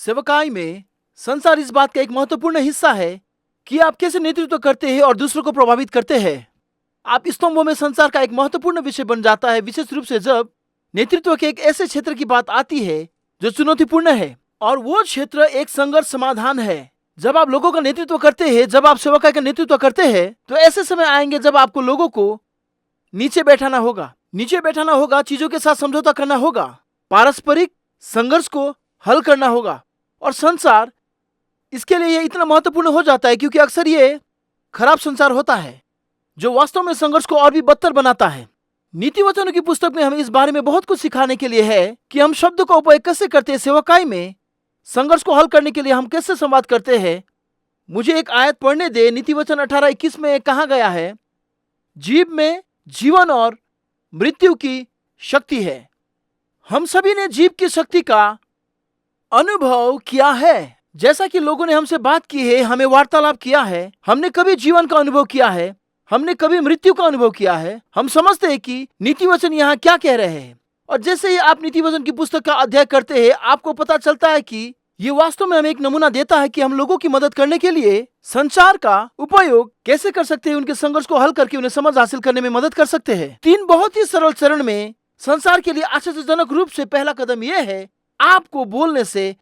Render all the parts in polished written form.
सेवकाई में संसार इस बात का एक महत्वपूर्ण हिस्सा है कि आप कैसे नेतृत्व करते हैं और दूसरों को प्रभावित करते हैं। आप स्तंभों में संसार का एक महत्वपूर्ण विषय बन जाता है, विशेष रूप से जब नेतृत्व के एक ऐसे क्षेत्र की बात आती है जो चुनौतीपूर्ण है, और वो क्षेत्र एक संघर्ष समाधान है। जब आप लोगों का नेतृत्व करते हैं, जब आप सेवकाई का नेतृत्व करते हैं, तो ऐसे समय आएंगे जब आपको लोगों को नीचे बैठाना होगा, चीजों के साथ समझौता करना होगा, पारस्परिक संघर्ष को हल करना होगा। और संसार इसके लिए ये इतना महत्वपूर्ण हो जाता है क्योंकि अक्सर ये खराब संसार होता है जो वास्तव में संघर्ष को और भी बदतर बनाता है। नीति वचनों की पुस्तक में हमें इस बारे में बहुत कुछ सिखाने के लिए है कि हम शब्द का उपयोग कैसे करते हैं, सेवकाई में संघर्ष को हल करने के लिए हम कैसे संवाद करते हैं। मुझे एक आयत पढ़ने दे। नीति वचन 18:21 में कहा गया है, जीभ में जीवन और मृत्यु की शक्ति है। हम सभी ने जीभ की शक्ति का अनुभव किया है। जैसा कि लोगों ने हमसे बात की है, हमें वार्तालाप किया है, हमने कभी जीवन का अनुभव किया है, हमने कभी मृत्यु का अनुभव किया है। हम समझते हैं कि नीति वचन यहाँ क्या कह रहे हैं। और जैसे ही आप नीति वचन की पुस्तक का अध्ययन करते हैं, आपको पता चलता है कि ये वास्तव में हमें एक नमूना देता है कि हम लोगों की मदद करने के लिए संचार का उपयोग कैसे कर सकते हैं, उनके संघर्ष को हल करके उन्हें समझ हासिल करने में मदद कर सकते हैं। 3 बहुत ही सरल चरण में संसार के लिए आश्चर्यजनक रूप से पहला कदम यह है, आपको बोलने से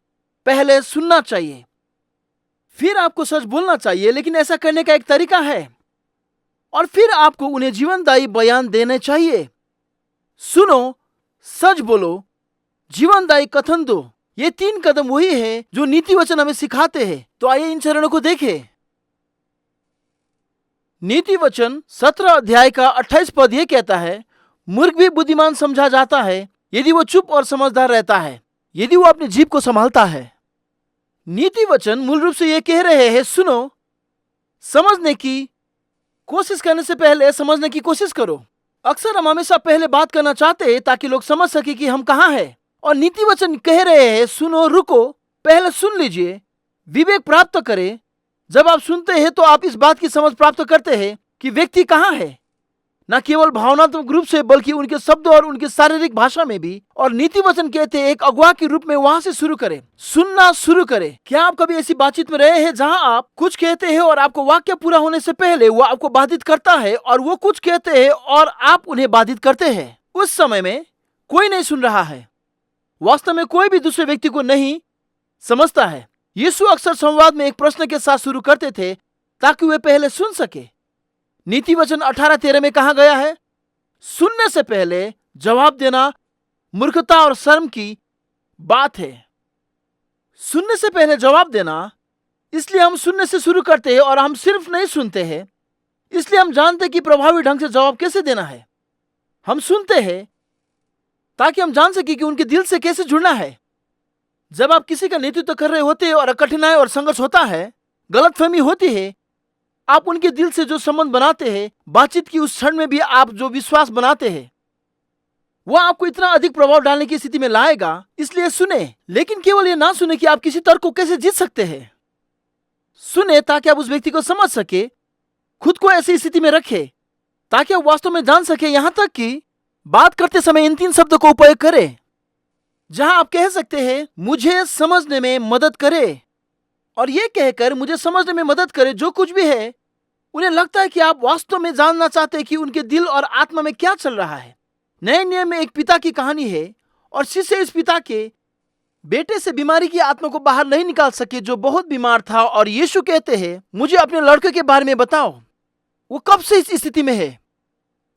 पहले सुनना चाहिए। फिर आपको सच बोलना चाहिए, लेकिन ऐसा करने का एक तरीका है। और फिर आपको उन्हें जीवनदायी बयान देने चाहिए। सुनो, सच बोलो, जीवनदायी कथन दो। ये 3 कदम वही है जो नीति वचन हमें सिखाते हैं। तो आइए इन चरणों को देखें। नीति वचन 17 अध्याय का 28 पद यह कहता है, मूर्ख भी बुद्धिमान समझा जाता है यदि वो चुप और समझदार रहता है, यदि वो अपनी जीभ को संभालता है। नीति वचन मूल रूप से ये कह रहे हैं, सुनो, समझने की कोशिश करने से पहले समझने की कोशिश करो। अक्सर हम हमेशा पहले बात करना चाहते हैं ताकि लोग समझ सके कि हम कहाँ हैं। और नीति वचन कह रहे हैं, सुनो, रुको, पहले सुन लीजिए, विवेक प्राप्त करें। जब आप सुनते हैं तो आप इस बात की समझ प्राप्त करते हैं कि व्यक्ति कहाँ है, न केवल भावनात्मक रूप से बल्कि उनके शब्दों और उनकी शारीरिक भाषा में भी। और नीति वचन कहते हैं, एक अगुआ के रूप में वहां से शुरू करें, सुनना शुरू करें। क्या आप कभी ऐसी बातचीत में रहे हैं जहां आप कुछ कहते हैं और आपको वाक्य पूरा होने से पहले वो आपको बाधित करता है, और वो कुछ कहते हैं और आप उन्हें बाधित करते हैं? उस समय में कोई नहीं सुन रहा है, वास्तव में कोई भी दूसरे व्यक्ति को नहीं समझता है। यीशु अक्सर संवाद में एक प्रश्न के साथ शुरू करते थे ताकि वे पहले सुन सके। नीति वचन 18:13 में कहा गया है, सुनने से पहले जवाब देना मूर्खता और शर्म की बात है। सुनने से पहले जवाब देना, इसलिए हम सुनने से शुरू करते हैं और हम सिर्फ नहीं सुनते हैं, इसलिए हम जानते हैं कि प्रभावी ढंग से जवाब कैसे देना है। हम सुनते हैं ताकि हम जान सके कि उनके दिल से कैसे जुड़ना है। जब आप किसी का नेतृत्व कर रहे होते हैं और कठिनाई और संघर्ष होता है, गलतफहमी होती है, आप उनके दिल से जो संबंध बनाते हैं, बातचीत की उस क्षण में भी आप जो विश्वास बनाते हैं, वह आपको इतना अधिक प्रभाव डालने की स्थिति में लाएगा। इसलिए सुने, लेकिन केवल ये ना सुने कि आप किसी तर्क को कैसे जीत सकते हैं। सुने ताकि आप उस व्यक्ति को समझ सके, खुद को ऐसी स्थिति में रखे ताकि आप वास्तव में जान सके। यहां तक कि बात करते समय इन 3 शब्दों का उपयोग करें, जहां आप कह सकते हैं, मुझे समझने में मदद करे। और यह कहकर मुझे समझने में मदद करे जो कुछ भी है, उन्हें लगता है कि आप वास्तव में जानना चाहते हैं कि उनके दिल और आत्मा में क्या चल रहा है। नए नियम में एक पिता की कहानी है और शिष्य इस पिता के बेटे से बीमारी की आत्मा को बाहर नहीं निकाल सके जो बहुत बीमार था। और यीशु कहते हैं, मुझे अपने लड़के के बारे में बताओ, वो कब से इस स्थिति में है।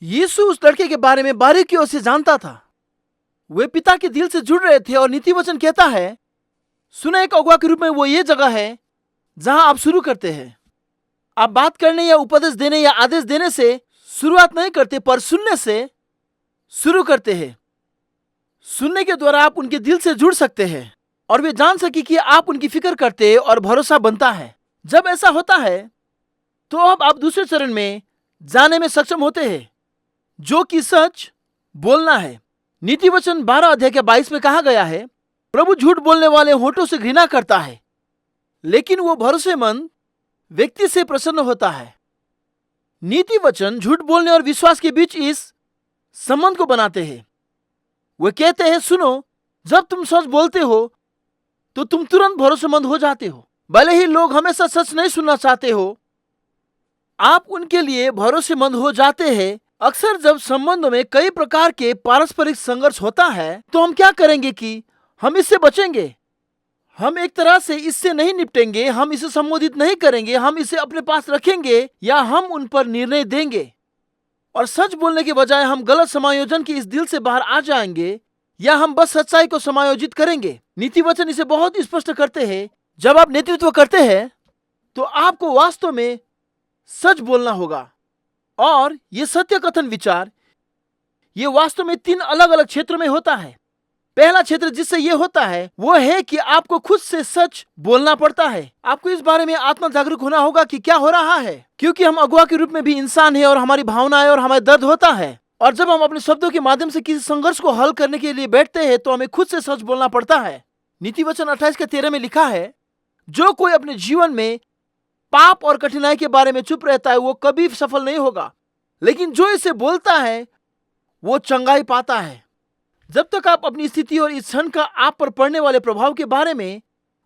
यीशु उस लड़के के बारे में बारीकियों से जानता था। वे पिता के दिल से जुड़ रहे थे। और नीति वचन कहता है, सुने, एक अगुआ के रूप में वो ये जगह है जहां आप शुरू करते हैं। आप बात करने या उपदेश देने या आदेश देने से शुरुआत नहीं करते, पर सुनने से शुरू करते हैं। सुनने के द्वारा आप उनके दिल से जुड़ सकते हैं और वे जान सके कि आप उनकी फिक्र करते हैं और भरोसा बनता है। जब ऐसा होता है तो अब आप दूसरे चरण में जाने में सक्षम होते हैं, जो कि सच बोलना है। नीति वचन 12 अध्याय के 22 में कहा गया है, प्रभु झूठ बोलने वाले होठों से घृणा करता है, लेकिन वो भरोसेमंद व्यक्ति से प्रसन्न होता है। नीति वचन झूठ बोलने और विश्वास के बीच इस संबंध को बनाते हैं। वे कहते हैं, सुनो, जब तुम सच बोलते हो तो तुम तुरंत भरोसेमंद हो जाते हो। भले ही लोग हमेशा सच नहीं सुनना चाहते हो, आप उनके लिए भरोसेमंद हो जाते हैं। अक्सर जब संबंधों में कई प्रकार के पारस्परिक संघर्ष होता है तो हम क्या करेंगे कि हम इससे बचेंगे। हम एक तरह से इससे नहीं निपटेंगे, हम इसे संबोधित नहीं करेंगे, हम इसे अपने पास रखेंगे या हम उन पर निर्णय देंगे। और सच बोलने के बजाय हम गलत समायोजन के इस दिल से बाहर आ जाएंगे या हम बस सच्चाई को समायोजित करेंगे। नीति वचन इसे बहुत स्पष्ट करते हैं। जब आप नेतृत्व करते हैं तो आपको वास्तव में सच बोलना होगा। और ये सत्य कथन विचार ये वास्तव में 3 अलग अलग क्षेत्रों में होता है। पहला क्षेत्र जिससे ये होता है वो है कि आपको खुद से सच बोलना पड़ता है। आपको इस बारे में आत्म जागरूक होना होगा कि क्या हो रहा है, क्योंकि हम अगुआ के रूप में भी इंसान हैं और हमारी भावनाएं और हमारे दर्द होता है। और जब हम अपने शब्दों के माध्यम से किसी संघर्ष को हल करने के लिए बैठते हैं तो हमें खुद से सच बोलना पड़ता है। नीति वचन 28:13 में लिखा है, जो कोई अपने जीवन में पाप और कठिनाई के बारे में चुप रहता है वो कभी सफल नहीं होगा, लेकिन जो इसे बोलता है वो चंगाई पाता है। जब तक आप अपनी स्थिति और इस क्षण का आप पर पड़ने वाले प्रभाव के बारे में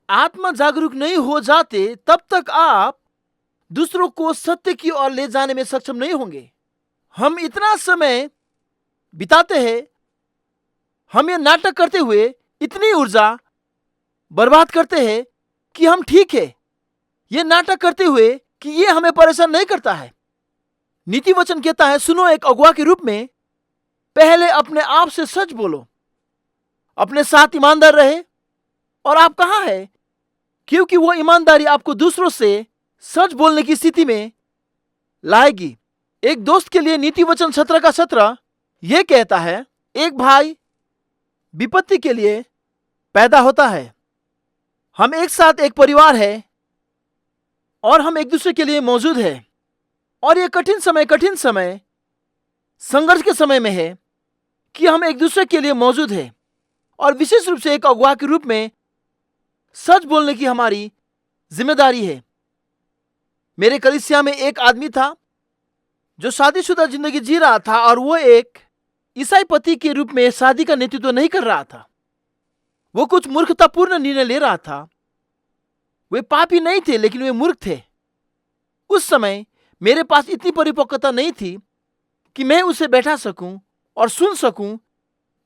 आत्म जागरूक नहीं हो जाते, तब तक आप दूसरों को सत्य की ओर ले जाने में सक्षम नहीं होंगे। हम इतना समय बिताते हैं, हम ये नाटक करते हुए इतनी ऊर्जा बर्बाद करते हैं कि हम ठीक है, ये नाटक करते हुए कि ये हमें परेशान नहीं करता है। नीति वचन कहता है, सुनो, एक अगुआ के रूप में पहले अपने आप से सच बोलो, अपने साथ ईमानदार रहे। और आप कहां हैं? क्योंकि वो ईमानदारी आपको दूसरों से सच बोलने की स्थिति में लाएगी। एक दोस्त के लिए नीति वचन 17:17 यह कहता है, एक भाई विपत्ति के लिए पैदा होता है। हम एक साथ एक परिवार है और हम एक दूसरे के लिए मौजूद है। और ये कठिन समय संघर्ष के समय में है कि हम एक दूसरे के लिए मौजूद है। और विशेष रूप से एक अगुआ के रूप में सच बोलने की हमारी जिम्मेदारी है। मेरे कलीसिया में एक आदमी था जो शादीशुदा जिंदगी जी रहा था और वो एक ईसाई पति के रूप में शादी का नेतृत्व नहीं कर रहा था। वो कुछ मूर्खतापूर्ण निर्णय ले रहा था। वे पापी नहीं थे लेकिन वे मूर्ख थे। उस समय मेरे पास इतनी परिपक्वता नहीं थी कि मैं उसे बैठा सकूं और सुन सकूं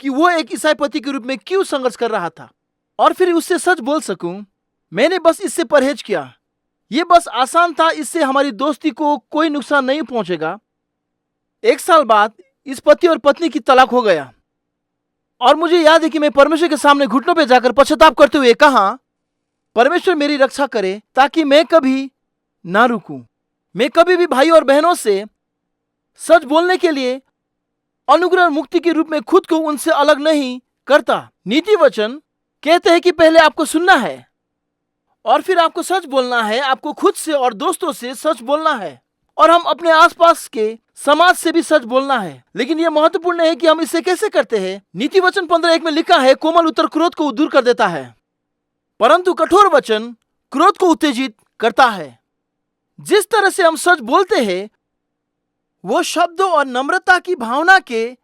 कि वो एक ईसाई पति के रूप में क्यों संघर्ष कर रहा था और फिर उससे सच बोल सकूं। मैंने बस इससे परहेज किया। ये बस आसान था, इससे हमारी दोस्ती को कोई नुकसान नहीं पहुंचेगा। 1 साल बाद इस पति और पत्नी की तलाक हो गया और मुझे याद है कि मैं परमेश्वर के सामने घुटनों पे जाकर पश्चाताप करते हुए कहा, परमेश्वर मेरी रक्षा करे ताकि मैं कभी ना रुकूं। मैं कभी भी भाई और बहनों से सच बोलने के लिए अनुग्रह और मुक्ति के रूप में खुद को उनसे अलग नहीं करता। नीति वचन कहते हैं कि पहले आपको सुनना है और फिर आपको सच बोलना है। आपको खुद से और दोस्तों से सच बोलना है और हम अपने आसपास के समाज से भी सच बोलना है। लेकिन यह महत्वपूर्ण है कि हम इसे कैसे करते हैं। नीति वचन 15:1 में लिखा है, कोमल उत्तर क्रोध को दूर कर देता है परंतु कठोर वचन क्रोध को उत्तेजित करता है। जिस तरह से हम सच बोलते हैं वो शब्दों और नम्रता की भावना के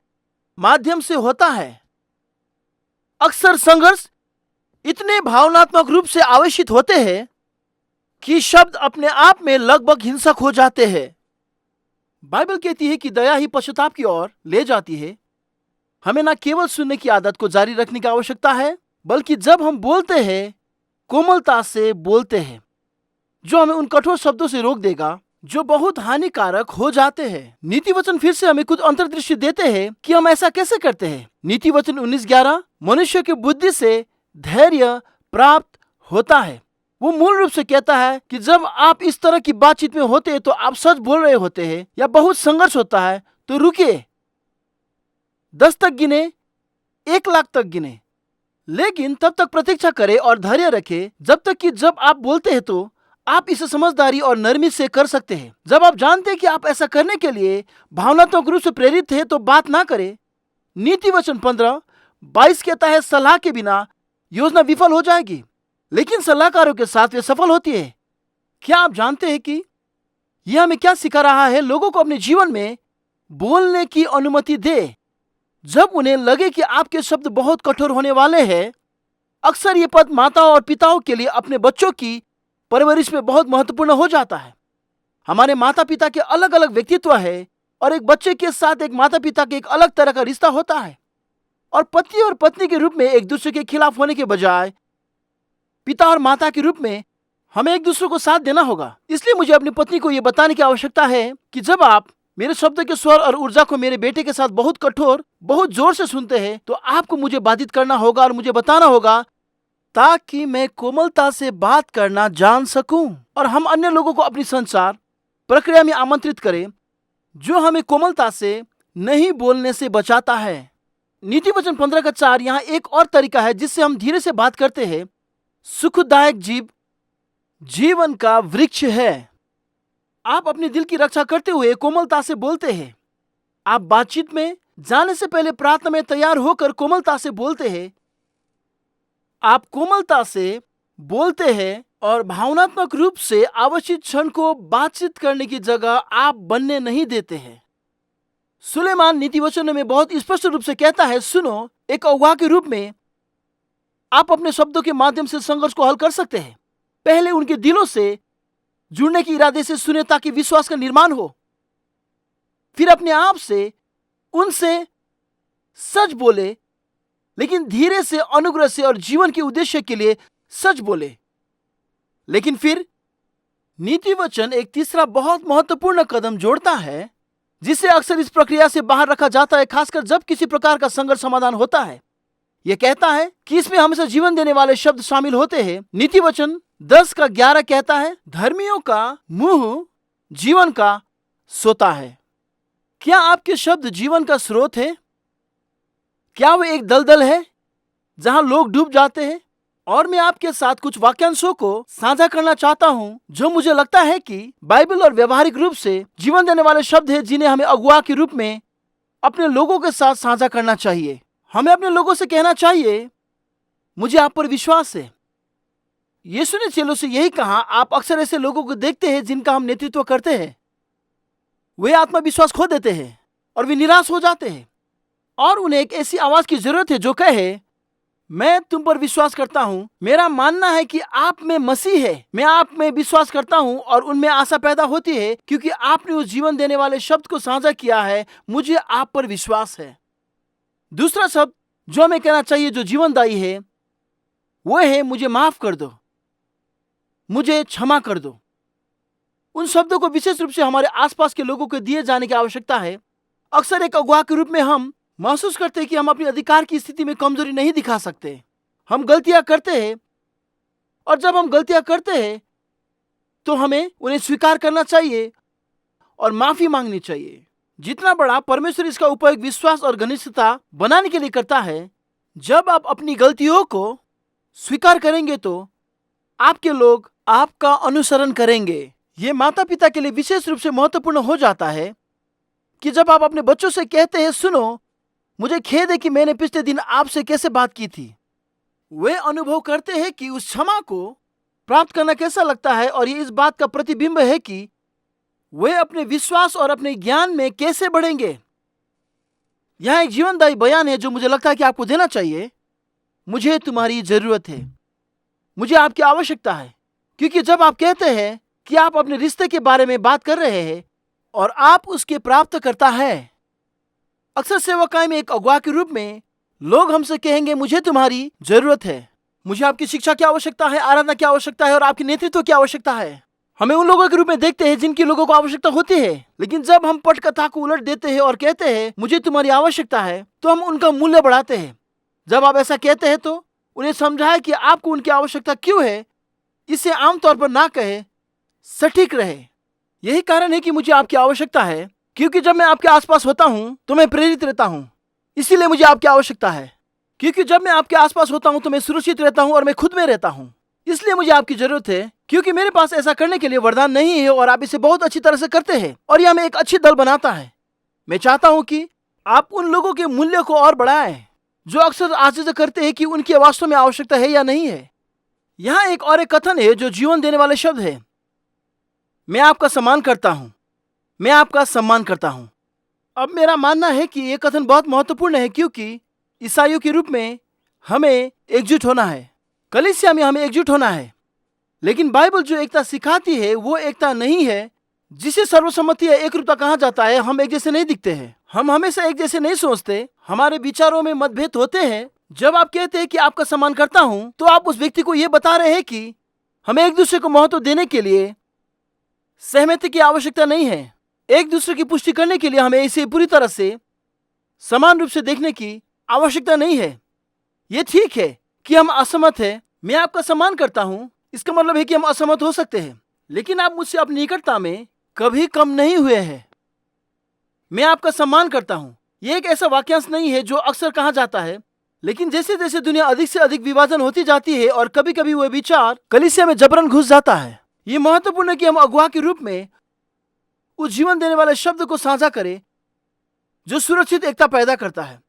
माध्यम से होता है। अक्सर संघर्ष इतने भावनात्मक रूप से आवेशित होते हैं कि शब्द अपने आप में लगभग हिंसक हो जाते हैं। बाइबल कहती है कि दया ही पश्चाताप की ओर ले जाती है। हमें न केवल सुनने की आदत को जारी रखने की आवश्यकता है, बल्कि जब हम बोलते हैं कोमलता से बोलते हैं, जो हमें उन कठोर शब्दों से रोक देगा जो बहुत हानिकारक हो जाते हैं। नीति वचन फिर से हमें कुछ अंतर्दृष्टि देते हैं कि हम ऐसा कैसे करते हैं। नीति वचन 19:11 मनुष्य की बुद्धि से धैर्य प्राप्त होता है। वो मूल रूप से कहता है कि जब आप इस तरह की बातचीत में होते हैं तो आप सच बोल रहे होते हैं या बहुत संघर्ष होता है तो रुकिए, 10 तक गिने, 1 लाख तक गिने, लेकिन तब तक प्रतीक्षा करें और धैर्य रखें जब तक कि जब आप बोलते हैं तो आप इसे समझदारी और नरमी से कर सकते हैं। जब आप जानते हैं कि आप ऐसा करने के लिए भावनात्मक रूप से प्रेरित हैं तो बात ना करें। नीति वचन 15:22 कहता है, सलाह के बिना योजना विफल हो जाएगी लेकिन सलाहकारों के साथ वे सफल होती है। क्या आप जानते हैं कि यह हमें क्या सिखा रहा है? लोगों को अपने जीवन में बोलने की अनुमति दे जब उन्हें लगे कि आपके शब्द बहुत कठोर होने वाले हैं अक्सर ये पद माताओं और पिताओं के लिए अपने बच्चों की परवरिश में बहुत महत्वपूर्ण हो जाता है। हमारे माता पिता के अलग अलग व्यक्तित्व है और एक बच्चे के साथ एक माता पिता के एक अलग तरह का रिश्ता होता है। और पति और पत्नी के रूप में एक दूसरे के खिलाफ होने के बजाय पिता और माता के रूप में हमें एक दूसरे को साथ देना होगा। इसलिए मुझे अपनी पत्नी को यह बताने की आवश्यकता है कि जब आप मेरे शब्द के स्वर और ऊर्जा को मेरे बेटे के साथ बहुत कठोर, बहुत जोर से सुनते हैं, तो आपको मुझे बाधित करना होगा और मुझे बताना होगा, ताकि मैं कोमलता से बात करना जान सकूं और हम अन्य लोगों को अपनी संचार प्रक्रिया में आमंत्रित करें जो हमें कोमलता से नहीं बोलने से बचाता है। नीति वचन 15:4 यहाँ एक और तरीका है जिससे हम धीरे से बात करते हैं। सुखदायक जीव जीवन का वृक्ष है। आप अपने दिल की रक्षा करते हुए कोमलता से बोलते हैं। आप बातचीत में जाने से पहले प्रार्थना में तैयार होकर कोमलता से बोलते हैं। आप कोमलता से बोलते हैं और भावनात्मक रूप से आवश्यक क्षण को बातचीत करने की जगह आप बनने नहीं देते हैं। सुलेमान नीति वचनों में बहुत स्पष्ट रूप से कहता है, सुनो, एक अगुआ के रूप में आप अपने शब्दों के माध्यम से संघर्ष को हल कर सकते हैं। पहले उनके दिलों से जुड़ने के इरादे से सुने ताकि विश्वास का निर्माण हो। फिर अपने आप से उनसे सच बोले, लेकिन धीरे से, अनुग्रह से और जीवन के उद्देश्य के लिए सच बोले। लेकिन फिर नीति वचन एक तीसरा बहुत महत्वपूर्ण कदम जोड़ता है जिसे अक्सर इस प्रक्रिया से बाहर रखा जाता है, खासकर जब किसी प्रकार का संघर्ष समाधान होता है। यह कहता है कि इसमें हमेशा जीवन देने वाले शब्द शामिल होते हैं। नीति वचन 10:11 कहता है, धर्मियों का मुंह जीवन का सोता है। क्या आपके शब्द जीवन का स्रोत है? क्या वो एक दलदल है जहां लोग डूब जाते हैं? और मैं आपके साथ कुछ वाक्यांशों को साझा करना चाहता हूं जो मुझे लगता है कि बाइबल और व्यवहारिक रूप से जीवन देने वाले शब्द हैं जिन्हें हमें अगुआ के रूप में अपने लोगों के साथ साझा करना चाहिए। हमें अपने लोगों से कहना चाहिए, मुझे आप पर विश्वास है। यीशु ने चेलों से यही कहा। आप अक्सर ऐसे लोगों को देखते हैं जिनका हम नेतृत्व करते हैं। वे आत्मविश्वास खो देते हैं और वे निराश हो जाते हैं और उन्हें एक ऐसी आवाज की जरूरत है जो कहे, मैं तुम पर विश्वास करता हूं, मेरा मानना है कि आप में मसीह है, मैं आप में विश्वास करता हूं। और उनमें आशा पैदा होती है क्योंकि आपने उस जीवन देने वाले शब्द को साझा किया है, मुझे आप पर विश्वास है। दूसरा शब्द जो हमें कहना चाहिए जो जीवनदायी है वो है, मुझे माफ कर दो, मुझे क्षमा कर दो। उन शब्दों को विशेष रूप से हमारे आसपास के लोगों को दिए जाने की आवश्यकता है। अक्सर एक अगुआ के रूप में हम महसूस करते हैं कि हम अपने अधिकार की स्थिति में कमजोरी नहीं दिखा सकते। हम गलतियां करते हैं और जब हम गलतियां करते हैं तो हमें उन्हें स्वीकार करना चाहिए और माफी मांगनी चाहिए। जितना बड़ा परमेश्वर इसका उपयोग विश्वास और घनिष्ठता बनाने के लिए करता है, जब आप अपनी गलतियों को स्वीकार करेंगे तो आपके लोग आपका अनुसरण करेंगे। यह माता पिता के लिए विशेष रूप से महत्वपूर्ण हो जाता है कि जब आप अपने बच्चों से कहते हैं, सुनो, मुझे खेद है कि मैंने पिछले दिन आपसे कैसे बात की थी। वे अनुभव करते हैं कि उस क्षमा को प्राप्त करना कैसा लगता है और ये इस बात का प्रतिबिंब है कि वे अपने विश्वास और अपने ज्ञान में कैसे बढ़ेंगे। यह एक जीवनदायी बयान है जो मुझे लगता है कि आपको देना चाहिए। मुझे तुम्हारी जरूरत है, मुझे आपकी आवश्यकता है। क्योंकि जब आप कहते हैं कि आप अपने रिश्ते के बारे में बात कर रहे हैं और आप उसके प्राप्त करता है, अक्सर सेवकाई में एक अगुआ के रूप में लोग हमसे कहेंगे, मुझे तुम्हारी जरूरत है, मुझे आपकी शिक्षा की आवश्यकता है, आराधना की आवश्यकता है और आपके नेतृत्व की आवश्यकता है। हमें उन लोगों के रूप में देखते हैं जिनकी लोगों को आवश्यकता होती है। लेकिन जब हम पटकथा को उलट देते हैं और कहते हैं, मुझे तुम्हारी आवश्यकता है, तो हम उनका मूल्य बढ़ाते हैं। जब आप ऐसा कहते हैं तो उन्हें समझाएं कि आपको उनकी आवश्यकता क्यों है। इसे आमतौर पर ना कहे, सटीक रहे। यही कारण है कि मुझे आपकी आवश्यकता है, क्योंकि जब मैं आपके आसपास होता हूं तो मैं प्रेरित रहता हूं। इसीलिए मुझे आपकी आवश्यकता है, क्योंकि जब मैं आपके आसपास होता हूं तो मैं सुरक्षित रहता हूं और मैं खुद में रहता हूं। इसलिए मुझे आपकी जरूरत है, क्योंकि मेरे पास ऐसा करने के लिए वरदान नहीं है और आप इसे बहुत अच्छी तरह से करते हैं और यह हमें एक अच्छी दल बनाता है। मैं चाहता हूं कि आप उन लोगों के मूल्य को और बढ़ाएं जो अक्सर आश्चर्य करते हैं कि उनकी वास्तव में आवश्यकता है या नहीं है। यहाँ एक और एक कथन है जो जीवन देने वाले शब्द है, मैं आपका सम्मान करता हूं, मैं आपका सम्मान करता हूं। अब मेरा मानना है कि यह कथन बहुत महत्वपूर्ण है, क्योंकि ईसाइयों के रूप में हमें एकजुट होना है। कलीसिया में हमें एकजुट होना है, लेकिन बाइबल जो एकता सिखाती है वो एकता नहीं है जिसे सर्वसम्मति या एक रूपता कहा जाता है। हम एक जैसे नहीं दिखते हैं, हम हमेशा एक जैसे नहीं सोचते, हमारे विचारों में मतभेद होते हैं। जब आप कहते हैं कि आपका सम्मान करता हूं, तो आप उस व्यक्ति को यह बता रहे हैं कि हमें एक दूसरे को महत्व देने के लिए सहमति की आवश्यकता नहीं है। एक दूसरे की पुष्टि करने के लिए हमें इसे पूरी तरह से समान रूप से देखने की आवश्यकता नहीं है। यह ठीक है कि हम असहमत हैं। मैं आपका सम्मान करता हूं, इसका मतलब है कि हम असहमत हो सकते हैं, लेकिन आप मुझसे अपनी निकटता में कभी कम नहीं हुए हैं। मैं आपका सम्मान करता हूं, यह एक ऐसा वाक्यांश नहीं है जो अक्सर कहा जाता है, लेकिन जैसे जैसे दुनिया अधिक से अधिक विभाजन होती जाती है और कभी कभी वह विचार कलीसिया में जबरन घुस जाता है, यह महत्वपूर्ण है कि हम अगुवा के रूप में उस जीवन देने वाले शब्द को साझा करें जो सुरक्षित एकता पैदा करता है।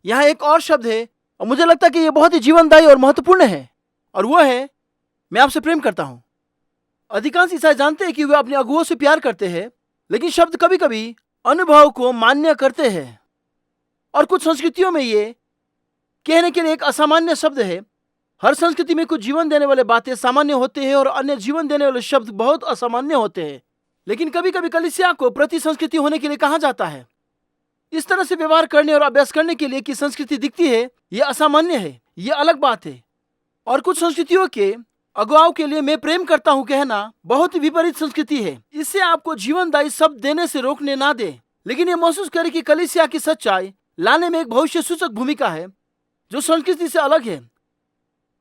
यहां एक और शब्द है और मुझे लगता है कि यह बहुत ही जीवनदायी और महत्वपूर्ण है, और वह है मैं आपसे प्रेम करता हूं। अधिकांश ईसाई जानते हैं कि वे अपने अगुओं से प्यार करते हैं, लेकिन शब्द कभी कभी अनुभव को मान्य करते हैं, और कुछ संस्कृतियों में ये कहने के लिए एक असामान्य शब्द है। हर संस्कृति में कुछ जीवन देने वाले बातें सामान्य होते हैं और अन्य जीवन देने वाले शब्द बहुत असामान्य होते हैं। लेकिन कभी कभी कलीसिया को प्रति संस्कृति होने के लिए कहा जाता है। इस तरह से व्यवहार करने और अभ्यास करने के लिए कि संस्कृति दिखती है, यह असामान्य है, यह अलग बात है। और कुछ संस्कृतियों के अगुवाओं के लिए मैं प्रेम करता हूं कहना बहुत ही विपरीत संस्कृति है। इससे आपको जीवनदायी शब्द देने से रोकने ना दे, लेकिन यह महसूस करें कि कलीसिया की सच्चाई लाने में एक भविष्य सूचक भूमिका है जो संस्कृति से अलग है,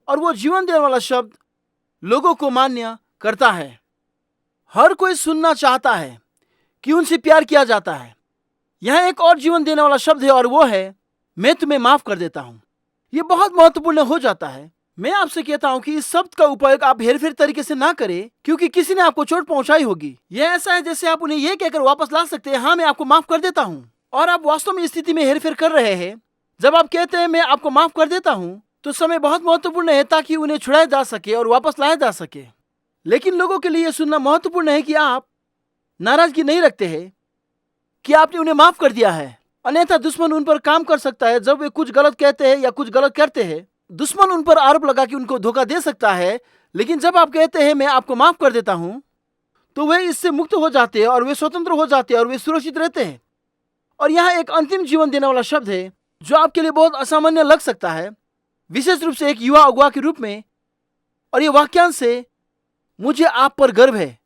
और वो जीवन देने वाला शब्द लोगों को मान्य करता है। हर कोई सुनना चाहता है कि उनसे प्यार किया जाता है। यहां एक और जीवन देने वाला शब्द है और वो है मैं तुम्हें माफ कर देता हूं। यह बहुत महत्वपूर्ण हो जाता है। मैं आपसे कहता हूं कि इस शब्द का उपयोग आप हेरफेर तरीके से ना करें, क्योंकि किसी ने आपको चोट पहुंचाई होगी। यह ऐसा है जैसे आप उन्हें यह कहकर वापस ला सकते हैं, हाँ मैं आपको माफ कर देता हूं, और आप वास्तव में स्थिति में हेरफेर कर रहे हैं। जब आप कहते हैं मैं आपको माफ कर देता हूं, तो समय बहुत महत्वपूर्ण है ताकि उन्हें छुड़ाया जा सके और वापस लाया जा सके। लेकिन लोगों के लिए यह सुनना महत्वपूर्ण है कि आप नाराजगी नहीं रखते हैं कि आपने उन्हें माफ कर दिया है, अन्यथा दुश्मन उन पर काम कर सकता है। जब वे कुछ गलत कहते हैं या कुछ गलत करते हैं, दुश्मन उन पर आरोप लगा कि उनको धोखा दे सकता है। लेकिन जब आप कहते हैं मैं आपको माफ कर देता हूं, तो वे इससे मुक्त हो जाते हैं और वे स्वतंत्र हो जाते हैं और वे सुरक्षित रहते हैं। और यहाँ एक अंतिम जीवन देने वाला शब्द है जो आपके लिए बहुत असामान्य लग सकता है, विशेष रूप से एक युवा अगुवा के रूप में, और ये वाक्यांश से मुझे आप पर गर्व है।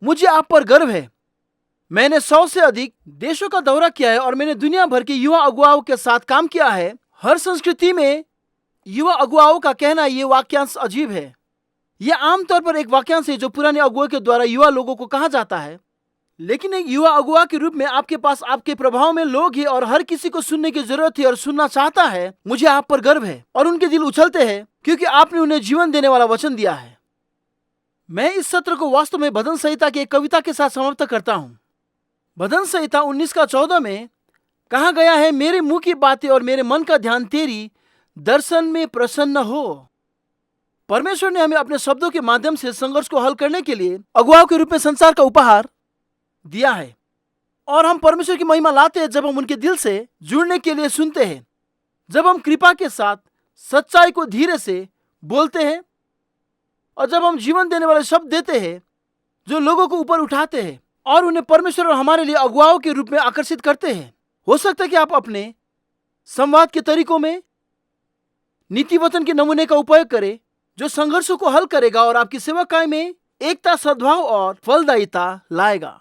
मुझे आप पर गर्व है। मैंने 100 से अधिक देशों का दौरा किया है और मैंने दुनिया भर के युवा अगुवाओं के साथ काम किया है। हर संस्कृति में युवा अगुवाओं का कहना ये वाक्यांश अजीब है। यह आमतौर पर एक वाक्यांश है जो पुराने अगुओं के द्वारा युवा लोगों को कहा जाता है, लेकिन एक युवा अगुवा के रूप में आपके पास आपके प्रभाव में लोग हैं और हर किसी को सुनने की जरूरत है और सुनना चाहता है। मुझे आप पर गर्व है और उनके दिल उछलते हैं क्योंकि आपने उन्हें जीवन देने वाला वचन दिया है। मैं इस सत्र को वास्तव में भजन संहिता की एक कविता के साथ समाप्त करता हूं। भजन संहिता 19:14 में कहा गया है, मेरे मुंह की बातें और मेरे मन का ध्यान तेरी दर्शन में प्रसन्न हो। परमेश्वर ने हमें अपने शब्दों के माध्यम से संघर्ष को हल करने के लिए अगुवाओं के रूप में संसार का उपहार दिया है, और हम परमेश्वर की महिमा लाते हैं जब हम उनके दिल से जुड़ने के लिए सुनते हैं, जब हम कृपा के साथ सच्चाई को धीरे से बोलते हैं, और जब हम जीवन देने वाले शब्द देते हैं जो लोगों को ऊपर उठाते हैं और उन्हें परमेश्वर और हमारे लिए अगुवाओं के रूप में आकर्षित करते हैं। हो सकता है कि आप अपने संवाद के तरीकों में नीति वचन के नमूने का उपयोग करें जो संघर्षों को हल करेगा और आपकी सेवकाई में एकता, सद्भाव और फलदायिता लाएगा।